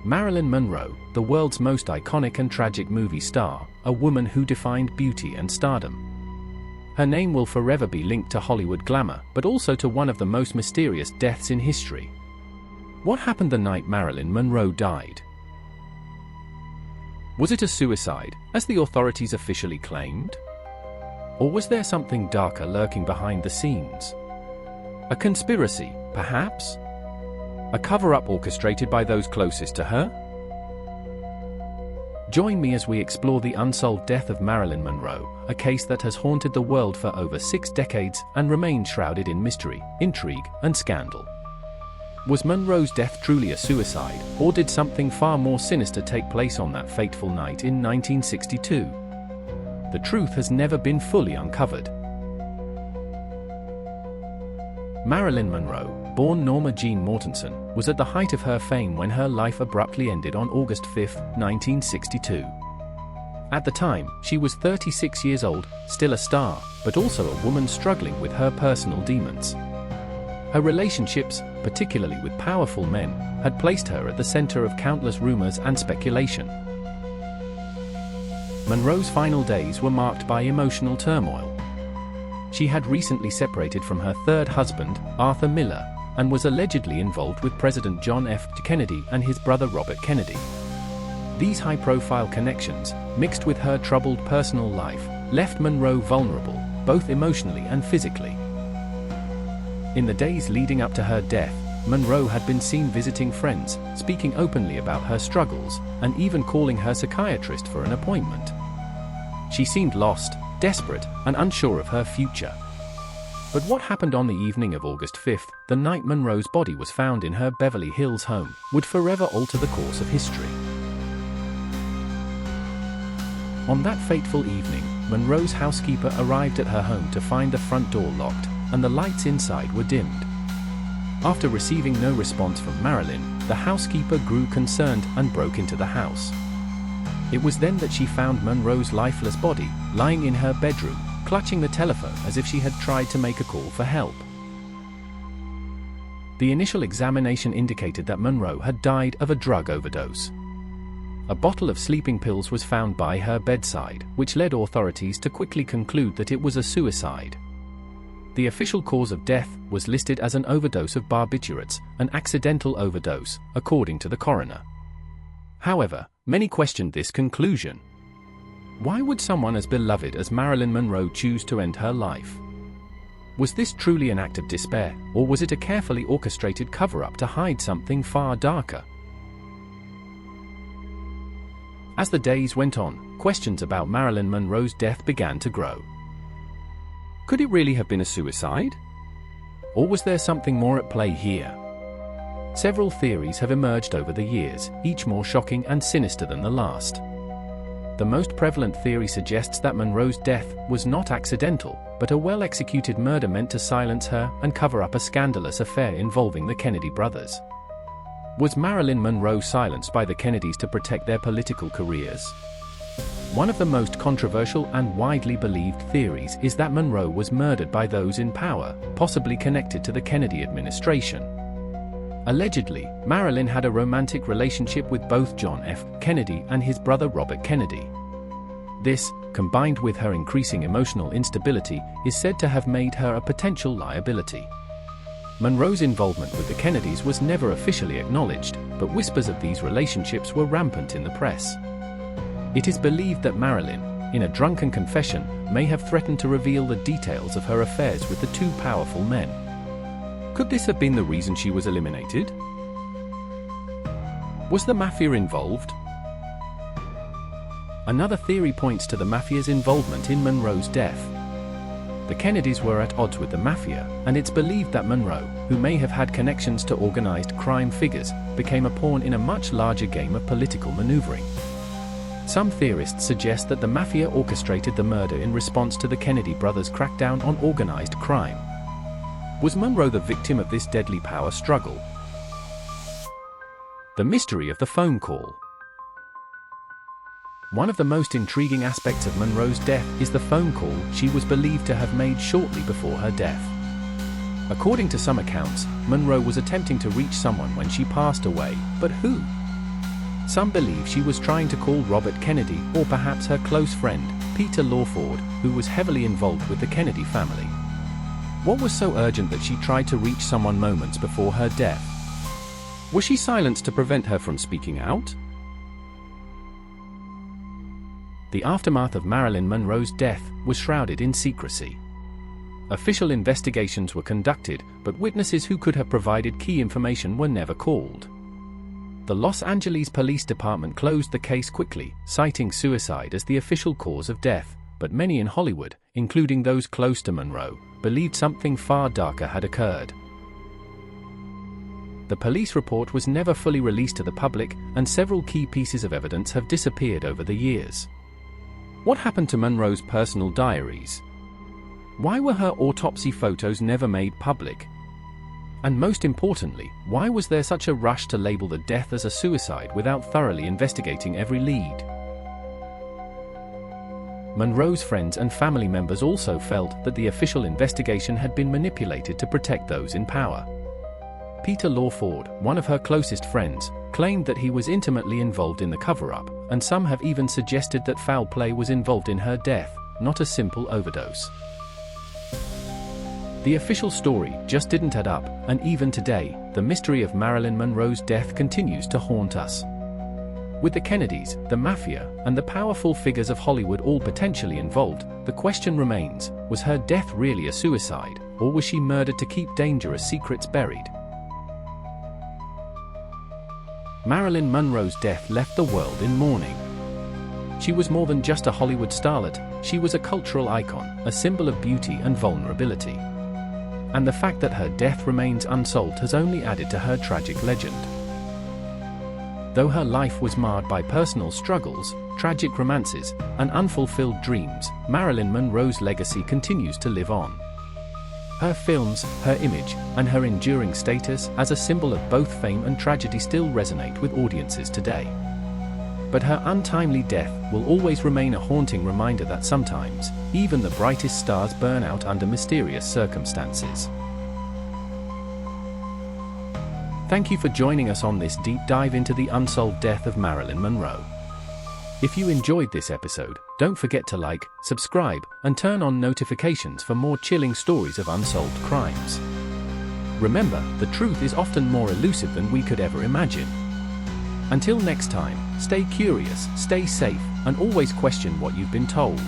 Marilyn Monroe, the world's most iconic and tragic movie star, a woman who defined beauty and stardom. Her name will forever be linked to Hollywood glamour, but also to one of the most mysterious deaths in history. What happened the night Marilyn Monroe died? Was it a suicide, as the authorities officially claimed? Or was there something darker lurking behind the scenes? A conspiracy, perhaps? A cover-up orchestrated by those closest to her? Join me as we explore the unsolved death of Marilyn Monroe, a case that has haunted the world for over 6 decades and remains shrouded in mystery, intrigue, and scandal. Was Monroe's death truly a suicide, or did something far more sinister take place on that fateful night in 1962? The truth has never been fully uncovered. Marilyn Monroe, born Norma Jean Mortensen, was at the height of her fame when her life abruptly ended on August 5, 1962. At the time, she was 36 years old, still a star, but also a woman struggling with her personal demons. Her relationships, particularly with powerful men, had placed her at the center of countless rumors and speculation. Monroe's final days were marked by emotional turmoil. She had recently separated from her third husband, Arthur Miller, and was allegedly involved with President John F. Kennedy and his brother Robert Kennedy. These high-profile connections, mixed with her troubled personal life, left Monroe vulnerable, both emotionally and physically. In the days leading up to her death, Monroe had been seen visiting friends, speaking openly about her struggles, and even calling her psychiatrist for an appointment. She seemed lost, desperate, and unsure of her future. But what happened on the evening of August 5th, the night Monroe's body was found in her Beverly Hills home, would forever alter the course of history. On that fateful evening, Monroe's housekeeper arrived at her home to find the front door locked, and the lights inside were dimmed. After receiving no response from Marilyn, the housekeeper grew concerned and broke into the house. It was then that she found Monroe's lifeless body, lying in her bedroom, clutching the telephone as if she had tried to make a call for help. The initial examination indicated that Monroe had died of a drug overdose. A bottle of sleeping pills was found by her bedside, which led authorities to quickly conclude that it was a suicide. The official cause of death was listed as an overdose of barbiturates, an accidental overdose, according to the coroner. However, many questioned this conclusion. Why would someone as beloved as Marilyn Monroe choose to end her life? Was this truly an act of despair, or was it a carefully orchestrated cover-up to hide something far darker? As the days went on, questions about Marilyn Monroe's death began to grow. Could it really have been a suicide? Or was there something more at play here? Several theories have emerged over the years, each more shocking and sinister than the last. The most prevalent theory suggests that Monroe's death was not accidental, but a well-executed murder meant to silence her and cover up a scandalous affair involving the Kennedy brothers. Was Marilyn Monroe silenced by the Kennedys to protect their political careers? One of the most controversial and widely believed theories is that Monroe was murdered by those in power, possibly connected to the Kennedy administration. Allegedly, Marilyn had a romantic relationship with both John F. Kennedy and his brother Robert Kennedy. This, combined with her increasing emotional instability, is said to have made her a potential liability. Monroe's involvement with the Kennedys was never officially acknowledged, but whispers of these relationships were rampant in the press. It is believed that Marilyn, in a drunken confession, may have threatened to reveal the details of her affairs with the two powerful men. Could this have been the reason she was eliminated? Was the mafia involved? Another theory points to the mafia's involvement in Monroe's death. The Kennedys were at odds with the mafia, and it's believed that Monroe, who may have had connections to organized crime figures, became a pawn in a much larger game of political maneuvering. Some theorists suggest that the mafia orchestrated the murder in response to the Kennedy brothers' crackdown on organized crime. Was Monroe the victim of this deadly power struggle? The mystery of the phone call. One of the most intriguing aspects of Monroe's death is the phone call she was believed to have made shortly before her death. According to some accounts, Monroe was attempting to reach someone when she passed away, but who? Some believe she was trying to call Robert Kennedy or perhaps her close friend, Peter Lawford, who was heavily involved with the Kennedy family. What was so urgent that she tried to reach someone moments before her death? Was she silenced to prevent her from speaking out? The aftermath of Marilyn Monroe's death was shrouded in secrecy. Official investigations were conducted, but witnesses who could have provided key information were never called. The Los Angeles Police Department closed the case quickly, citing suicide as the official cause of death, but many in Hollywood, including those close to Monroe, believed something far darker had occurred. The police report was never fully released to the public, and several key pieces of evidence have disappeared over the years. What happened to Monroe's personal diaries? Why were her autopsy photos never made public? And most importantly, why was there such a rush to label the death as a suicide without thoroughly investigating every lead? Monroe's friends and family members also felt that the official investigation had been manipulated to protect those in power. Peter Lawford, one of her closest friends, claimed that he was intimately involved in the cover-up, and some have even suggested that foul play was involved in her death, not a simple overdose. The official story just didn't add up, and even today, the mystery of Marilyn Monroe's death continues to haunt us. With the Kennedys, the Mafia, and the powerful figures of Hollywood all potentially involved, the question remains, was her death really a suicide, or was she murdered to keep dangerous secrets buried? Marilyn Monroe's death left the world in mourning. She was more than just a Hollywood starlet, she was a cultural icon, a symbol of beauty and vulnerability. And the fact that her death remains unsolved has only added to her tragic legend. Though her life was marred by personal struggles, tragic romances, and unfulfilled dreams, Marilyn Monroe's legacy continues to live on. Her films, her image, and her enduring status as a symbol of both fame and tragedy still resonate with audiences today. But her untimely death will always remain a haunting reminder that sometimes, even the brightest stars burn out under mysterious circumstances. Thank you for joining us on this deep dive into the unsolved death of Marilyn Monroe. If you enjoyed this episode, don't forget to like, subscribe, and turn on notifications for more chilling stories of unsolved crimes. Remember, the truth is often more elusive than we could ever imagine. Until next time, stay curious, stay safe, and always question what you've been told.